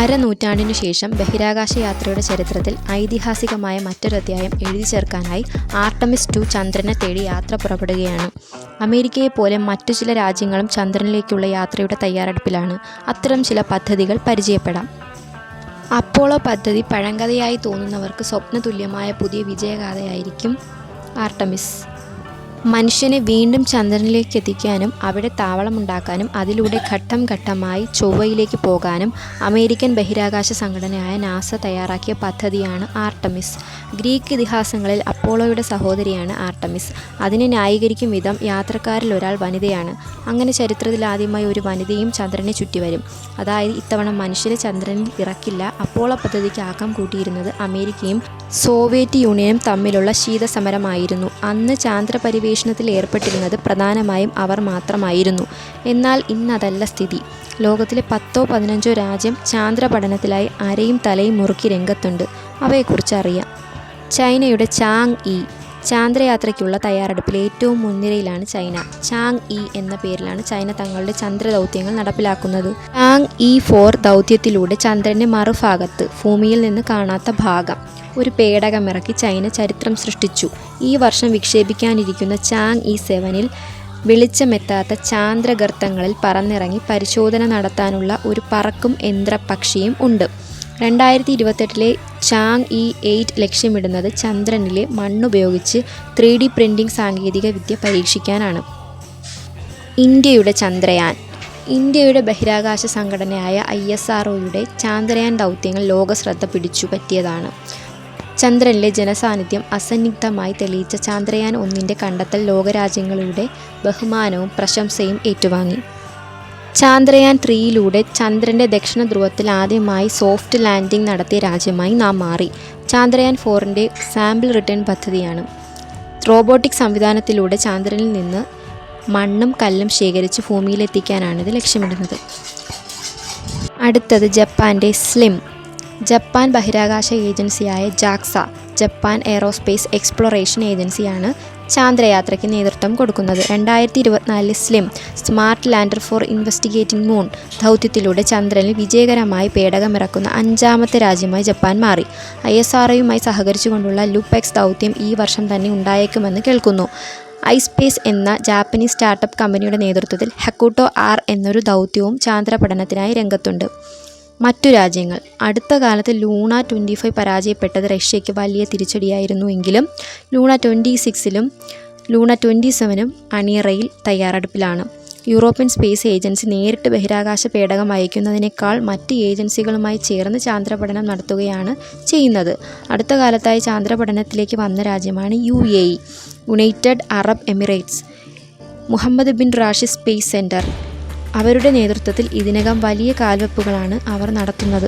അരനൂറ്റാണ്ടിനു ശേഷം ബഹിരാകാശ യാത്രയുടെ ചരിത്രത്തിൽ ഐതിഹാസികമായ മറ്റൊരധ്യായം എഴുതി ചേർക്കാനായി ആർട്ടമിസ് 2 ചന്ദ്രനെ തേടി യാത്ര പുറപ്പെടുകയാണ്. അമേരിക്കയെപ്പോലെ മറ്റു ചില രാജ്യങ്ങളും ചന്ദ്രനിലേക്കുള്ള യാത്രയുടെ തയ്യാറെടുപ്പിലാണ്. അത്തരം ചില പദ്ധതികൾ പരിചയപ്പെടാം. അപ്പോളോ പദ്ധതി പഴങ്കഥയായി തോന്നുന്നവർക്ക് സ്വപ്നതുല്യമായ പുതിയ വിജയഗാഥയായിരിക്കും ആർട്ടമിസ്. മനുഷ്യനെ വീണ്ടും ചന്ദ്രനിലേക്ക് എത്തിക്കാനും അവിടെ താവളമുണ്ടാക്കാനും അതിലൂടെ ഘട്ടം ഘട്ടമായി ചൊവ്വയിലേക്ക് പോകാനും അമേരിക്കൻ ബഹിരാകാശ സംഘടനയായ നാസ തയ്യാറാക്കിയ പദ്ധതിയാണ് ആർട്ടമിസ്. ഗ്രീക്ക് ഇതിഹാസങ്ങളിൽ അപ്പോളോയുടെ സഹോദരിയാണ് ആർട്ടമിസ്. അതിനെ ന്യായീകരിക്കും വിധം യാത്രക്കാരിൽ ഒരാൾ വനിതയാണ്. അങ്ങനെ ചരിത്രത്തിൽ ആദ്യമായി ഒരു വനിതയും ചന്ദ്രനെ ചുറ്റിവരും. അതായത് ഇത്തവണ മനുഷ്യരെ ചന്ദ്രനിൽ ഇറക്കില്ല. അപ്പോളോ പദ്ധതിക്ക് ആക്കം കൂട്ടിയിരുന്നത് അമേരിക്കയും സോവിയറ്റ് യൂണിയനും തമ്മിലുള്ള ശീതസമരമായിരുന്നു. അന്ന് ചാന്ദ്രപര്യവേഷണത്തിൽ ഏർപ്പെട്ടിരുന്നത് പ്രധാനമായും അവർ മാത്രമായിരുന്നു. എന്നാൽ ഇന്നതല്ല സ്ഥിതി. ലോകത്തിലെ 10-15 രാജ്യം ചാന്ദ്രപഠനത്തിലായി അരയും തലയും മുറുക്കി രംഗത്തുണ്ട്. അവയെക്കുറിച്ച് അറിയാം. ചൈനയുടെ ചാങ് ഇ ചാന്ദ്രയാത്രയ്ക്കുള്ള തയ്യാറെടുപ്പിൽ ഏറ്റവും മുൻനിരയിലാണ് ചൈന. ചാങ് ഇ എന്ന പേരിലാണ് ചൈന തങ്ങളുടെ ചന്ദ്രദൗത്യങ്ങൾ നടപ്പിലാക്കുന്നത്. ചാങ് ഇ 4 ദൗത്യത്തിലൂടെ ചന്ദ്രൻ്റെ മറുഭാഗത്ത് ഭൂമിയിൽ നിന്ന് കാണാത്ത ഭാഗം ഒരു പേടകമിറക്കി ചൈന ചരിത്രം സൃഷ്ടിച്ചു. ഈ വർഷം വിക്ഷേപിക്കാനിരിക്കുന്ന ചാങ് ഇ 7-ൽ വെളിച്ചമെത്താത്ത ചാന്ദ്രഗർത്തങ്ങളിൽ പറന്നിറങ്ങി പരിശോധന നടത്താനുള്ള ഒരു പറക്കും യന്ത്രപക്ഷിയും ഉണ്ട്. 2028-ലെ ചാങ് ഇ 8 ലക്ഷ്യമിടുന്നത് ചന്ദ്രനിലെ മണ്ണുപയോഗിച്ച് 3D പ്രിൻറ്റിംഗ് സാങ്കേതിക വിദ്യ പരീക്ഷിക്കാനാണ്. ഇന്ത്യയുടെ ചന്ദ്രയാൻ. ഇന്ത്യയുടെ ബഹിരാകാശ സംഘടനയായ ISROയുടെ ചാന്ദ്രയാൻ ദൗത്യങ്ങൾ ലോകശ്രദ്ധ പിടിച്ചുപറ്റിയതാണ്. ചന്ദ്രനിലെ ജനസാന്നിധ്യം അസന്നിഗ്ധമായി തെളിയിച്ച ചാന്ദ്രയാൻ 1-ൻ്റെ കണ്ടെത്തൽ ലോകരാജ്യങ്ങളുടെ ബഹുമാനവും പ്രശംസയും ഏറ്റുവാങ്ങി. ചാന്ദ്രയാൻ 3-യിലൂടെ ചന്ദ്രൻ്റെ ദക്ഷിണ ധ്രുവത്തിൽ ആദ്യമായി സോഫ്റ്റ് ലാൻഡിംഗ് നടത്തിയ രാജ്യമായി നാം മാറി. ചാന്ദ്രയാൻ 4-ൻ്റെ സാമ്പിൾ റിട്ടേൺ പദ്ധതിയാണ്. റോബോട്ടിക് സംവിധാനത്തിലൂടെ ചന്ദ്രനിൽ നിന്ന് മണ്ണും കല്ലും ശേഖരിച്ച് ഭൂമിയിലെത്തിക്കാനാണിത് ലക്ഷ്യമിടുന്നത്. അടുത്തത് ജപ്പാൻ്റെ സ്ലിം. ജപ്പാൻ ബഹിരാകാശ ഏജൻസിയായ ജാക്സ, ജപ്പാൻ എയ്റോസ്പേസ് എക്സ്പ്ലോറേഷൻ ഏജൻസിയാണ് ചാന്ദ്രയാത്രയ്ക്ക് നേതൃത്വം കൊടുക്കുന്നത്. 2024-ലെ slim smart lander for investigating moon ദൗത്യത്തിലൂടെ ചന്ദ്രനിൽ വിജയകരമായി പേടകമിറക്കുന്ന 5ാമത്തെ രാജ്യമായി ജപ്പാൻ മാറി. ISROയുമായി സഹകരിച്ചുകൊണ്ടുള്ള ലുപെക്സ് ദൗത്യം ഈ വർഷം തന്നെ ഉണ്ടായേക്കുമെന്ന് കേൾക്കുന്നു. ഐസ്പേസ് എന്ന ജാപ്പനീസ് സ്റ്റാർട്ടപ്പ് കമ്പനിയുടെ നേതൃത്വത്തിൽ ഹക്കൂട്ടോ R എന്നൊരു ദൗത്യവും ചാന്ദ്രപഠനത്തിനായി രംഗത്തുണ്ട്. മറ്റു രാജ്യങ്ങൾ. അടുത്ത കാലത്ത് ലൂണ 25 പരാജയപ്പെട്ടത് റഷ്യയ്ക്ക് വലിയ തിരിച്ചടിയായിരുന്നുവെങ്കിലും ലൂണ 26-ലും ലൂണ 27-നും അണിയറയിൽ തയ്യാറെടുപ്പിലാണ്. യൂറോപ്യൻ സ്പേസ് ഏജൻസി നേരിട്ട് ബഹിരാകാശ പേടകം അയക്കുന്നതിനേക്കാൾ മറ്റ് ഏജൻസികളുമായി ചേർന്ന് ചാന്ദ്രപഠനം നടത്തുകയാണ് ചെയ്യുന്നത്. അടുത്ത കാലത്തായി ചാന്ദ്രപഠനത്തിലേക്ക് വന്ന രാജ്യമാണ് UAE, United Arab Emirates. Mohammed bin Rashid space centre. അവരുടെ നേതൃത്വത്തിൽ ഇതിനകം വലിയ കാൽവെപ്പുകളാണ് അവർ നടത്തുന്നത്.